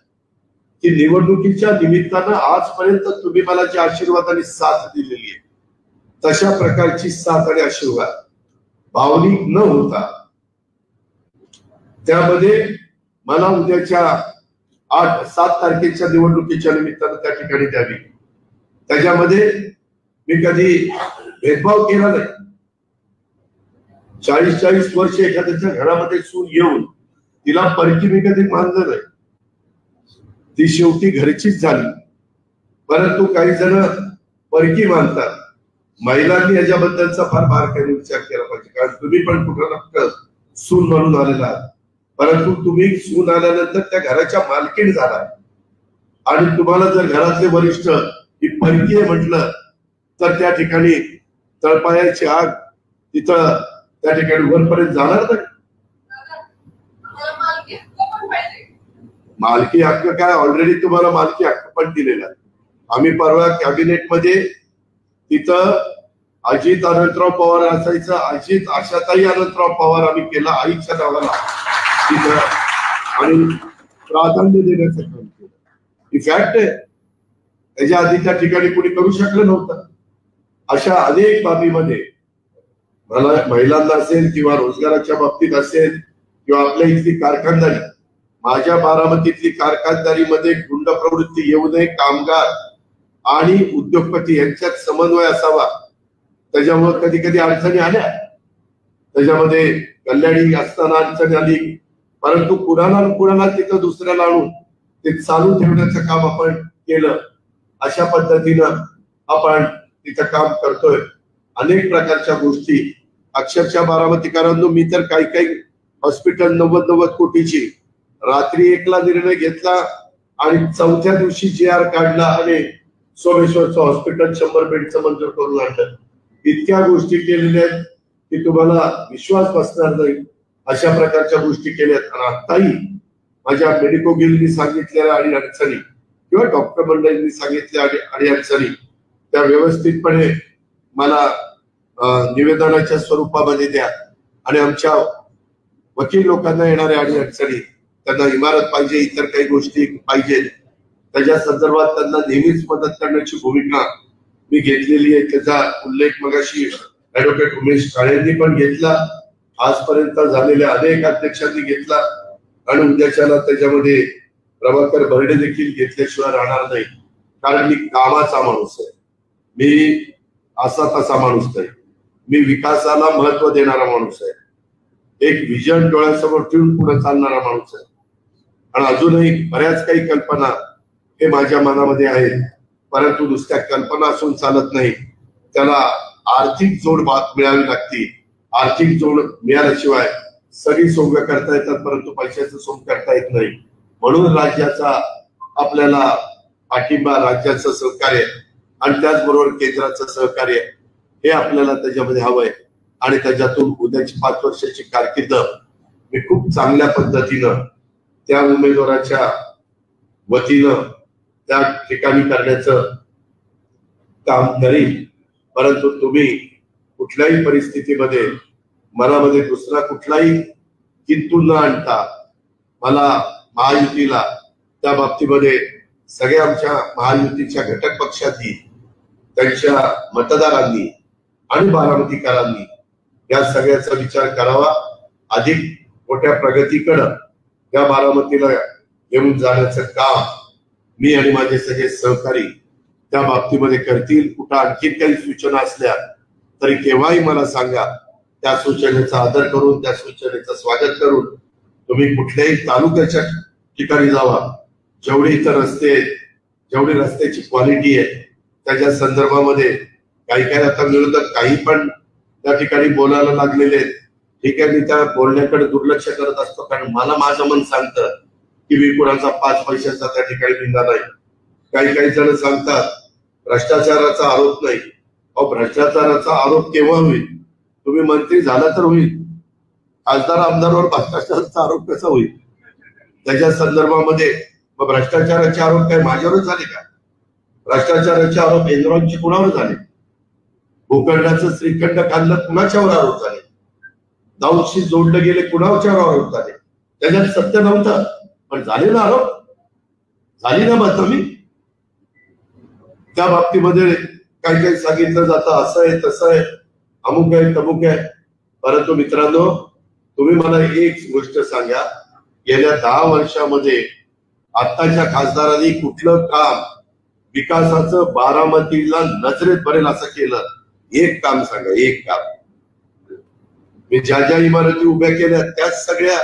Speaker 1: की निवडणुकीच्या निमित्तानं आजपर्यंत तुम्ही मला जी आशीर्वादाने साथ दिलेली आहे तशा प्रकारची साथ आणि आशीर्वाद भावनिक न होता त्यामध्ये मला उद्याच्या 8-7 तारखेच्या निवडणुकीच्या निमित्तानं त्या ठिकाणी द्यावी. त्याच्यामध्ये मी कधी भेदभाव केला नाही. 40-40 वर्ष एखाद्याच्या घरामध्ये सून येऊन तिला परकी मी कधी मानलं नाही. ती शेवटी घरचीच झाली. परंतु काही जण परकी मानतात. महिलांनी याच्याबद्दलचा फार बारकाईने विचार केला पाहिजे. कारण तुम्ही पण कुठं ना सून म्हणून आलेला आहात, परंतु तुम्ही सून आल्यानंतर त्या घराच्या मालकीण झाला आणि तुम्हाला जर घरातले वरिष्ठ ही परकी आहे म्हटलं तर त्या ठिकाणी तळपायाची आग तिथं त्या ठिकाणी वरपर्यंत जाणार नाही. मालकी हक्क काय, ऑलरेडी तुम्हाला मालकी हक्क पण दिलेला आहे. आम्ही परवा कॅबिनेटमध्ये तिथं अजित अनंतराव पवार असायचं, अजित आशाताई अनंतराव पवार आम्ही केला आईच्या नावाला तिथं आणि प्राधान्य देण्याचं काम केलं. ही फॅक्ट आहे. त्याच्या आधी त्या ठिकाणी कोणी करू शकलं नव्हतं. अशा अनेक बाबीमध्ये मला महिलांना असेल किंवा रोजगाराच्या बाबतीत असेल किंवा आपल्या इथली कारखानदारी, माझ्या बारामतीतली कारखानदारीमध्ये गुंड प्रवृत्ती येऊ नये, कामगार आणि उद्योगपती यांच्यात समन्वय असावा. त्याच्यामुळे कधी कधी अडचणी आल्या, त्याच्यामध्ये कल्याणी असताना अडचणी आली, परंतु कुणाला तिथं दुसऱ्याला आणून ते चालू ठेवण्याचं काम आपण केलं. अशा पद्धतीनं आपण तिथं काम करतोय. अनेक प्रकारच्या गोष्टी अक्षरशः बारामतीकरांनो, मी तर काही हॉस्पिटल 90 कोटीची रात्री 1ला निर्णय घेतला आणि 4थ्या दिवशी GR काढला आणि सोमेश्वरचं हॉस्पिटल 100 बेडचं मंजूर करून आणलं. इतक्या गोष्टी केलेल्या आहेत की तुम्हाला विश्वास बसणार नाही. अशा प्रकारच्या गोष्टी केल्यात. आणि आताही माझ्या मेडिको गिलनी सांगितलेल्या आणि अडचणी किंवा डॉक्टर मंडळींनी सांगितल्या आणि अडचणी त्या व्यवस्थितपणे मला निवेदनाच्या स्वरूपामध्ये द्या. आणि आमच्या वकील लोकांना येणाऱ्या अडचणी, त्यांना इमारत पाहिजे, इतर काही गोष्टी पाहिजेत, त्याच्या संदर्भात त्यांना नेहमीच मदत करण्याची भूमिका मी घेतलेली आहे. त्याचा उल्लेख मगाशी ऍडव्होकेट उमेश काळेंनी पण घेतला, आजपर्यंत झालेल्या अनेक अध्यक्षांनी घेतला आणि उद्याच्याला त्याच्यामध्ये प्रभाकर बर्डे देखील घेतल्याशिवाय राहणार नाही. कारण मी कामाचा माणूस आहे. मी असा तसा माणूस नाही, मी विकासाला महत्व देणारा माणूस आहे, एक विजन डोळ्यासमोर ठेवून पुढे चालणारा माणूस आहे. आणि अजूनही बऱ्याच काही कल्पना हे माझ्या मनामध्ये आहेत, परंतु नुसत्या कल्पना असून चालत नाही, त्याला आर्थिक जोड मिळावी लागते. आर्थिक जोड मिळाल्याशिवाय सगळी सोंग करता येतात, परंतु पैशाचं सोंग करता येत नाही. म्हणून राज्याचा आपल्याला पाठिंबा, राज्याचं सहकार्य आणि त्याचबरोबर केंद्राचं सहकार्य हे आपल्याला त्याच्यामध्ये हवंय. आणि त्याच्यातून उद्याची 5 वर्षाची कारकीर्द मी खूप चांगल्या पद्धतीनं त्या उमेदवाराच्या वतीनं त्या ठिकाणी करण्याचं काम करीन. परंतु तुम्ही कुठल्याही परिस्थितीमध्ये मनामध्ये दुसरा कुठलाही किंतु न आणता मला महायुतीला त्या बाबतीमध्ये सगळ्या आमच्या महायुतीच्या घटक पक्षांनी, त्यांच्या मतदारांनी आणि बारामतीकरांनी या सगळ्याचा विचार करावा. अधिक मोठ्या प्रगतीकडे या बारामतीला घेऊन जाण्याचं काम मी आणि माझे सगळे सहकारी त्या बाबतीमध्ये करतील. कुठं आणखी काही सूचना असल्या तरी केव्हाही मला सांगा. त्या सूचनेचा आदर करून, त्या सूचनेचं स्वागत करून तुम्ही कुठल्याही तालुक्याच्या ठिकाणी जावा. जेवढे इतर रस्ते आहेत, जेवढी रस्त्याची क्वालिटी आहे, त्याच्या संदर्भामध्ये काही काही आता विरोधक काही पण त्या ठिकाणी बोलायला लागलेले आहेत. ठीक आहे, मी त्या बोलण्याकडे दुर्लक्ष करत असतो, कारण मला माझं मन सांगतं की मी कुणाचा 5 पैशाचा त्या ठिकाणी निंदा नाही. काही काही जण सांगतात भ्रष्टाचाराचा आरोप नाही. अहो, भ्रष्टाचाराचा आरोप केव्हा होईल? तुम्ही मंत्री झाला तर होईल. खासदार आमदारावर भ्रष्टाचाराचा आरोप कसा होईल? त्याच्या संदर्भामध्ये मग भ्रष्टाचाराचे आरोप काय माझ्यावरच झाले का? भ्रष्टाचाराचे आरोप एनरॉनचे कुणावर झाले? भूखंडाचं श्रीखंड खाल्लं कुणाच्यावर आरोप झाले? दाऊदशी जोडलं गेले कुणाच्यावर आरोप झाले? त्याच्यात सत्य नव्हतं, पण झाले ना आरोप, झाली ना बदनामी. त्या बाबतीमध्ये काही काही सांगितलं जातं असं आहे, तसं आहे, अमुक आहे, तमुक आहे. परंतु मित्रांनो, तुम्ही मला एक गोष्ट सांगा, गेल्या 10 वर्षामध्ये आत्ताच्या खासदारांनी कुठलं काम विकासाचं बारामतीला नजरेत भरेल असं केलं? एक काम सांगा, एक काम. मी ज्या ज्या इमारती उभ्या केल्या त्या सगळ्या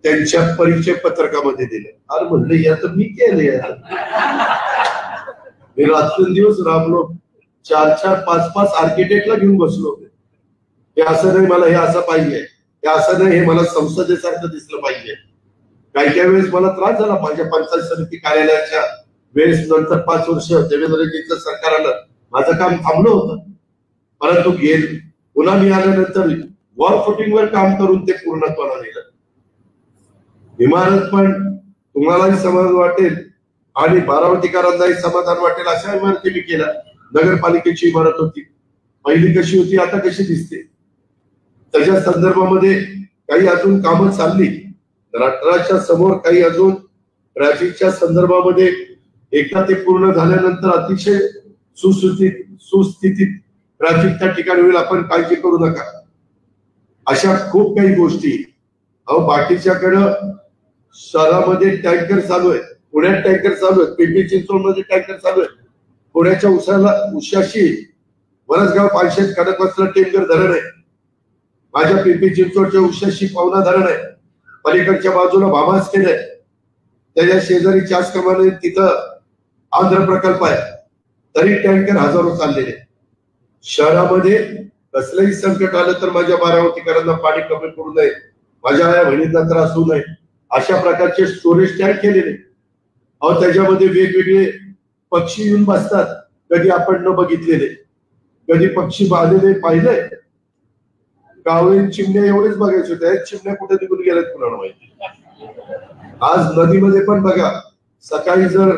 Speaker 1: त्यांच्या परिचय पत्रकामध्ये दिले. अरे म्हणलं या तर मी केले. मी रात्रंदिवस राबलो, 4-4, 5-5 आर्किटेक्टला घेऊन बसलो. हे असं नाही मला हे असं पाहिजे, हे असं नाही हे मला संसदेसारखं दिसलं पाहिजे. काही काही वेळेस मला त्रास झाला माझ्या पंचायत समिती कार्यालयाच्या वेळेस. नंतर 5 वर्ष देवेंद्रजींचं सरकार आलं, माझं काम थांबलं होतं. परंतु पुन्हा मी आल्यानंतर वॉर फुटिंगवर काम करून ते पूर्णत्वाला नेलं. इमारत पण तुम्हालाही समाधान वाटेल आणि बारामतीकरांनाही समाधान वाटेल अशा इमारती मी केल्या. नगरपालिकेची इमारत होती, पहिली कशी होती, आता कशी दिसते, त्याच्या संदर्भामध्ये काही अजून कामं चालली. राष्ट्राच्या समोर काही अजून ट्रॅफिकच्या संदर्भामध्ये एकदा ते पूर्ण झाल्यानंतर अतिशय सुस्थितीत ट्रॅफिक त्या ठिकाणी होईल. आपण काळजी करू नका. अशा खूप काही गोष्टी. अहो, बाकीच्याकडं शहरामध्ये टँकर चालू आहे, पुण्यात टँकर चालू आहे, पिंपरी चिंचवडमध्ये टँकर चालू आहे. पुण्याच्या उशाशी वरसगाव, पानशेत, खडकवासला टेमघर धरण आहे. माझ्या पिंपरी चिंचवडच्या उशाशी पवना धरण आहे. पलीकडच्या बाजूला भामास केलंय, त्याच्या शेजारी चास कमाने तिथं आंध्र प्रकल्प आहे. तरी टँकर हजारो चाललेले. शहरामध्ये कसलंही संकट आलं तर माझ्या बारामतीकरांना पाणी कमी पडू नये, माझ्या या बहिणीचा त्रास होऊ नये, अशा प्रकारचे स्टोरेज टँक केलेले. अहो, त्याच्यामध्ये वेगवेगळे पक्षी येऊन बसतात, कधी आपण न बघितलेले, कधी पक्षी बांधलेले पाहिलंय. कावळे चिमण्या एवढेच बघायचे होते, चिमण्या कुठे निघून गेल्यात कुणाला माहिती. आज नदीमध्ये पण बघा, सकाळी जर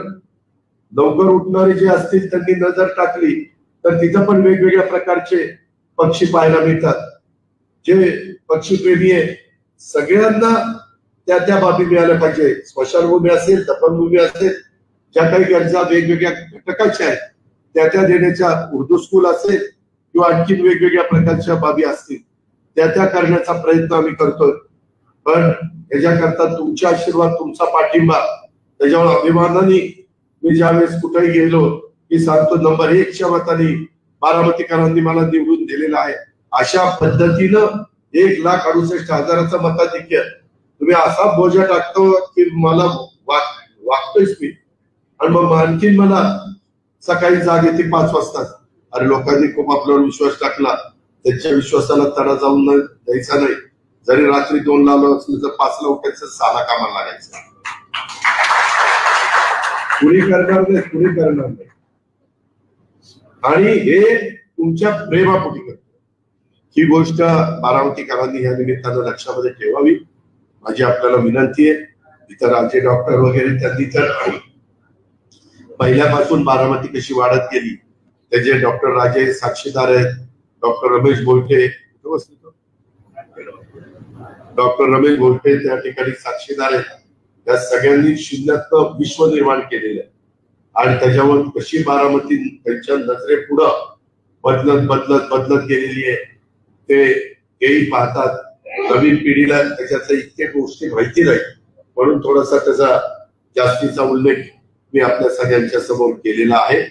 Speaker 1: लवकर उठणारे जे असतील त्यांनी नजर टाकली तर तिथं पण वेगवेगळ्या प्रकारचे पक्षी पाहायला मिळतात. जे पक्षी प्रेमी आहे सगळ्यांना त्या त्या बाबी मिळाल्या पाहिजे. स्मशानभूमी असेल, दफनभूमी असेल, ज्या काही गरजा वेगवेगळ्या घटकाच्या आहेत त्या त्या देण्याच्या, उर्दू स्कूल असेल किंवा आणखी वेगवेगळ्या प्रकारच्या बाबी असतील त्या त्या करण्याचा प्रयत्न आम्ही करतोय. पण याच्याकरता तुमचे आशीर्वाद, तुमचा पाठिंबा, त्याच्यावर अभिमानाने मी ज्यावेळेस कुठेही गेलो की सांगतो नंबर 1च्या मताने बारामतीकरांनी मला निवडून दिलेला आहे. अशा पद्धतीनं 1,68,000चं मताधिक्य तुम्ही असा बोजा टाकतो की मला वागतोयच मी. आणि मग आणखीन मला सकाळी जाग येते 5 वाजता. अरे लोकांनी खूप आपल्यावर विश्वास टाकला, त्यांच्या विश्वासाला तडा जाऊन द्यायचा नाही. जरी रात्री 2ला आलो असलं तर 5ला उठायचं, 6ला कामाला लागायचं. कुणी करणार नाही. आणि हे तुमच्या प्रेमापोटी करतो. ही गोष्ट बारामतीकरांनी या निमित्तानं लक्षामध्ये ठेवावी माझी आपल्याला विनंती आहे. इतर आमचे डॉक्टर वगैरे त्यांनी तर पहिल्यापासून बारामती कशी वाढत गेली त्याचे डॉक्टर राजे साक्षीदार आहेत. डॉक्टर रमेश बोलटे त्या ठिकाणी साक्षीदार आहेत. त्या सगळ्यांनी शून्यातनं विश्व निर्माण केलेलं आहे. आणि त्याच्यावर कशी बारामती त्यांच्या नजरेपुढं बदलत गेलेली आहे ते हेही पाहतात. नवीन पिढीला त्याच्यातल्या इतक्या गोष्टी माहिती नाही, म्हणून थोडासा त्याचा जास्तीचा उल्लेख मी आपल्या सगळ्यांच्या समोर केलेला आहे.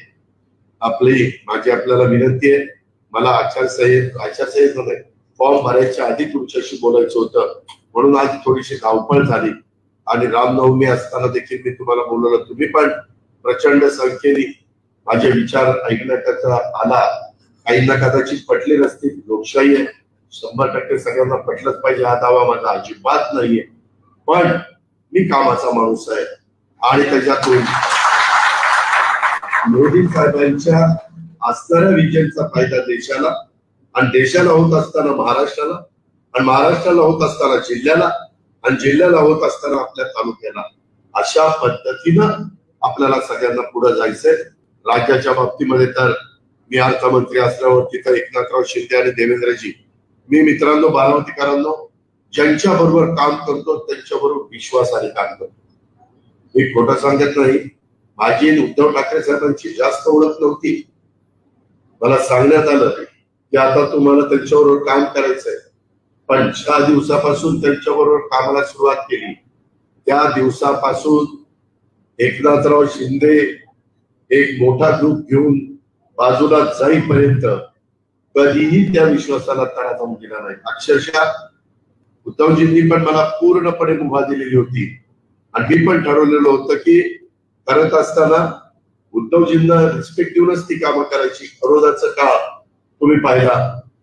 Speaker 1: माझी आपल्याला विनंती आहे. मला आचारसंहिता नाही, फॉर्म भरायच्या आधी तुमच्याशी बोलायचं होतं, म्हणून आज थोडीशी धावपळ झाली. आणि रामनवमी असताना देखील मी तुम्हाला बोलवलं. तुम्ही पण प्रचंड संख्येने माझे विचार ऐकण्याकरता आला. काहींना कदाचित पटले नसतील. लोकशाही आहे, 100% सगळ्यांना पटलंच पाहिजे हा दावा माझा अजिबात नाहीये. पण मी कामाचा माणूस आहे आणि त्याच्यातून मोदी साहेबांच्या असणाऱ्या विजनचा फायदा देशाला, आणि देशाला होत असताना महाराष्ट्राला, आणि महाराष्ट्राला होत असताना जिल्ह्याला, आणि जिल्ह्याला होत असताना आपल्या तालुक्याला, अशा पद्धतीनं आपल्याला सगळ्यांना पुढे जायचंय. राज्याच्या बाबतीमध्ये तर मी अर्थमंत्री असल्यावर तिथं एकनाथराव शिंदे आणि देवेंद्रजी, मी मित्रांनो बारामतीकरांनो ज्यांच्या बरोबर काम करतो त्यांच्याबरोबर विश्वासाने काम करतो. मी खोटं सांगत नाही. माझी उद्धव ठाकरे साहेबांची जास्त ओळख नव्हती. मला सांगण्यात आलं की आता तुम्हाला त्यांच्याबरोबर काम करायचंय. पण ज्या दिवसापासून त्यांच्याबरोबर कामाला सुरुवात केली त्या दिवसापासून एकनाथराव शिंदे एक मोठा ग्रुप घेऊन बाजूला जाईपर्यंत कधीही त्या विश्वासाला तडा जाऊन गेला नाही. अक्षरशः उद्धवजींनी पण मला पूर्णपणे मुभा दिलेली होती. आणि मी पण ठरवलेलं होतं की करत असताना उद्धवजींना रिस्पेक्ट देऊनच ती कामं करायची. खरोदाचं काळ तुम्ही पाहिला.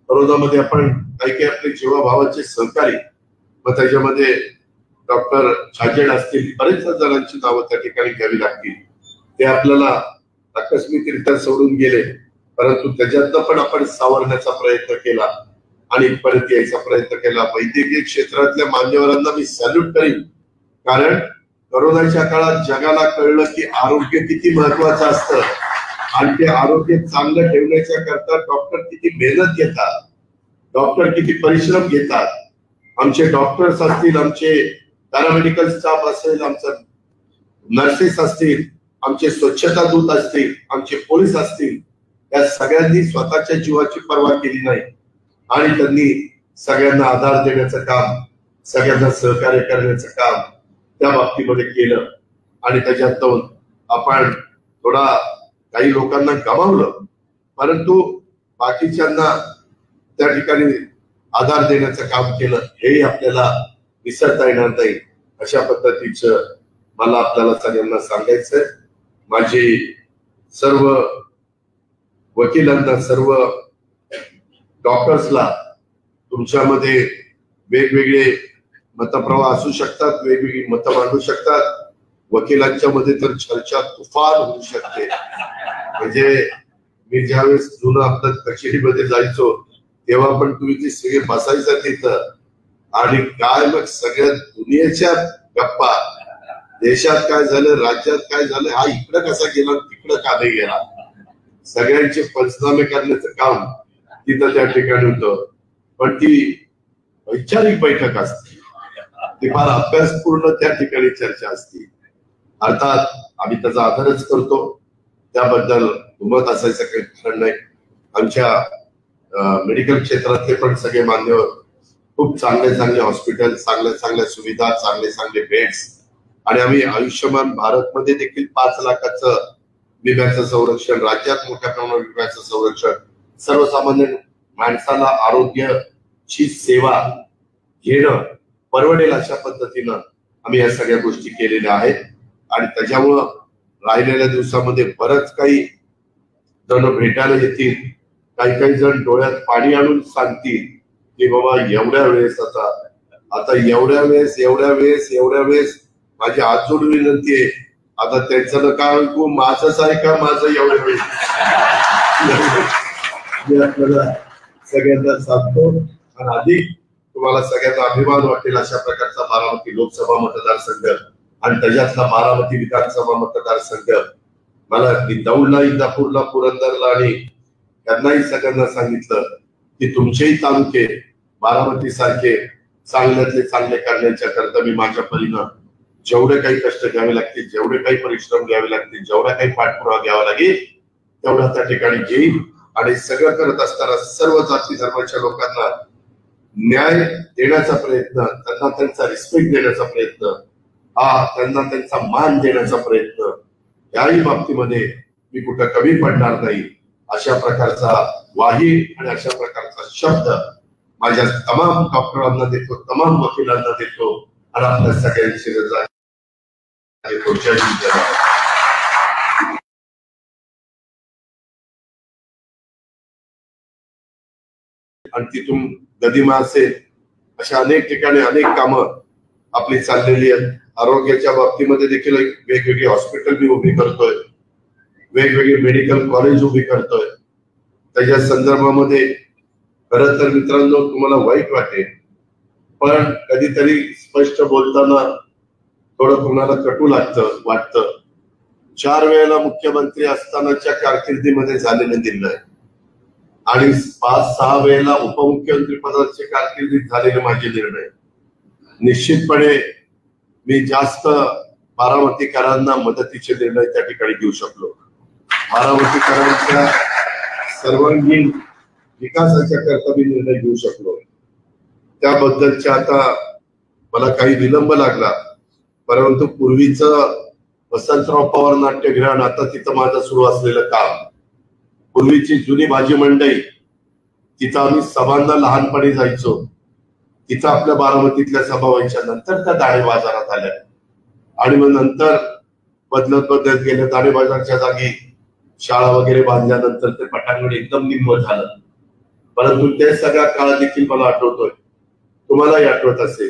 Speaker 1: खरोदामध्ये आपण काही आपले जीवाभावाचे सहकारी, मग त्याच्यामध्ये डॉक्टर छाजेड असतील, बरेच जणांची नावं त्या ठिकाणी घ्यावी लागतील. ते आपल्याला आकस्मिकरित्या सोडून गेले, परंतु त्याच्यातनं पण आपण सावरण्याचा प्रयत्न केला आणि परत यायचा प्रयत्न केला. वैद्यकीय क्षेत्रातल्या मान्यवरांना मी सॅल्यूट करीन, कारण कोरोनाच्या काळात जगाला कळलं की आरोग्य किती महत्वाचं असतं आणि ते आरोग्य चांगलं ठेवण्याच्या करता डॉक्टर किती मेहनत घेतात, डॉक्टर किती परिश्रम घेतात. आमचे डॉक्टर्स असतील, आमचे पॅरामेडिकल स्टाफ असेल, आमचं नर्सेस असतील, आमचे स्वच्छता दूत असतील, आमचे पोलीस असतील, या सगळ्यांनी स्वतःच्या जीवाची पर्वा केली नाही आणि त्यांनी सगळ्यांना आधार देण्याचं काम, सगळ्यांना सहकार्य करण्याचं काम त्या बाबतीमध्ये केलं. आणि त्याच्यातून आपण थोडा काही लोकांना गमावलं, परंतु बाकीच्यांना त्या ठिकाणी आधार देण्याचं काम केलं. हेही आपल्याला विसरता येणार नाही. अशा पद्धतीचं मला आपल्याला सगळ्यांना सांगायचंय. माझी सर्व वकिलांना, सर्व डॉक्टर्सला, तुमच्यामध्ये वेगवेगळे मतप्रवाह असू शकतात, वेगवेगळी मतं मांडू शकतात. वकिलांच्या मध्ये तर चर्चा तुफान होऊ शकते. म्हणजे मी ज्यावेळेस जुनं आपल्या कचेरीमध्ये जायचो तेव्हा पण तुम्ही ते सगळे बसायचं तिथं आणि काय मग सगळ्या दुनियेच्या गप्पा, देशात काय झालं, राज्यात काय झालं, हा इकडं कसा गेला, तिकडं का नाही गेला, सगळ्यांचे पंचनामे करण्याचं काम तिथं त्या ठिकाणी होतं. पण ती वैचारिक बैठक असते, ती फार अभ्यासपूर्ण त्या ठिकाणी चर्चा असते. अर्थात आम्ही त्याचा आदरच करतो, त्याबद्दल दुमत असायचं काही कारण नाही. आमच्या मेडिकल क्षेत्रातले पण सगळे मान्यवर, खूप चांगले हॉस्पिटल, चांगल्या सुविधा, चांगले बेड्स, आणि आम्ही आयुष्यमान भारत मध्ये देखील 5 लाखाचं विम्याचं संरक्षण, राज्यात मोठ्या प्रमाणावर विम्याचं संरक्षण, सर्वसामान्य माणसाला आरोग्याची सेवा घेणं परवडेल अशा पद्धतीनं आम्ही या सगळ्या गोष्टी केलेल्या आहेत. आणि त्याच्यामुळं राहिलेल्या दिवसामध्ये बरंच काही जण भेटायला येतील. काही जण डोळ्यात पाणी आणून सांगतील की बाबा एवढ्या वेळेस आता एवढ्या वेळेस माझी हात जोडून विनंती आहे, आता त्यांचं नका ऐकू, माझंच आहे का, माझं एवढ्या वेळेस मी आपल्याला सगळ्यांना सांगतो. आणि अधिक तुम्हाला सगळ्यांना अभिमान वाटेल अशा प्रकारचा बारामती लोकसभा मतदारसंघ आणि त्याच्यातला बारामती विधानसभा मतदारसंघ मला दौंडला, इंदापूरला, पुरंदरला आणि त्यांनाही सगळ्यांना सांगितलं की तुमचेही तालुके बारामती सारखे चांगल्यातले चांगले करण्याच्या करता मी माझ्या परीनं जेवढे काही कष्ट घ्यावे लागतील, जेवढे काही परिश्रम घ्यावे लागतील, जेवढा काही पाठपुरावा घ्यावा लागेल तेवढा त्या ठिकाणी घेईल. आणि सगळं करत असताना सर्व जाती धर्माच्या लोकांना न्याय देण्याचा प्रयत्न, त्यांना त्यांचा रिस्पेक्ट देण्याचा प्रयत्न, त्यांना त्यांचा मान देण्याचा प्रयत्न, याही बाबतीमध्ये मी कुठं कमी पडणार नाही अशा प्रकारचा वाही आणि अशा प्रकारचा शब्द माझ्या तमाम डॉक्टरांना देतो, तमाम वकिलांना देतो आणि आपल्या सगळ्यांची रजा देतो. जय हिंद. आणि तिथून गदिमा असेल अशा अनेक ठिकाणी अनेक कामं आपली चाललेली आहेत. आरोग्याच्या बाबतीमध्ये देखील वेगवेगळी हॉस्पिटल मी उभी करतोय, वेगवेगळी मेडिकल कॉलेज उभी करतोय. त्याच्या संदर्भामध्ये खरं तर मित्रांनो तुम्हाला वाईट वाटेल, पण कधीतरी स्पष्ट बोलताना थोडं कुणाला कटू वाटतं. 4 वेळेला मुख्यमंत्री असतानाच्या कारकिर्दीमध्ये झालेले निर्णय आणि 5-6 वेळेला उपमुख्यमंत्री पदाचे कारकिर्दीत झालेले माझे निर्णय, निश्चितपणे मी जास्त बारामतीकरांना मदतीचे निर्णय त्या ठिकाणी घेऊ शकलो. बारामतीकरांच्या सर्वांगीण विकासाच्या करता मी निर्णय घेऊ शकलो. त्याबद्दलच्या आता मला काही विलंब लागला, परंतु पूर्वीचं वसंतराव पवार नाट्यगृह आणि आता तिथं माझं सुरू असलेलं काम, पूर्वीची जुनी भाजी मंडई, तिथं आम्ही सभांना लहानपणी जायचो. तिथं आपल्या बारामतीतल्या सभा व्हायच्या. नंतर त्या दाणे बाजारात आल्या आणि मग नंतर बदलत गेल्या. दाणे बाजारच्या जागी शाळा वगैरे बांधल्यानंतर ते पटांगण एकदम निम्म झालं. परंतु ते सगळा काळ देखील मला आठवतोय, तुम्हालाही आठवत असेल.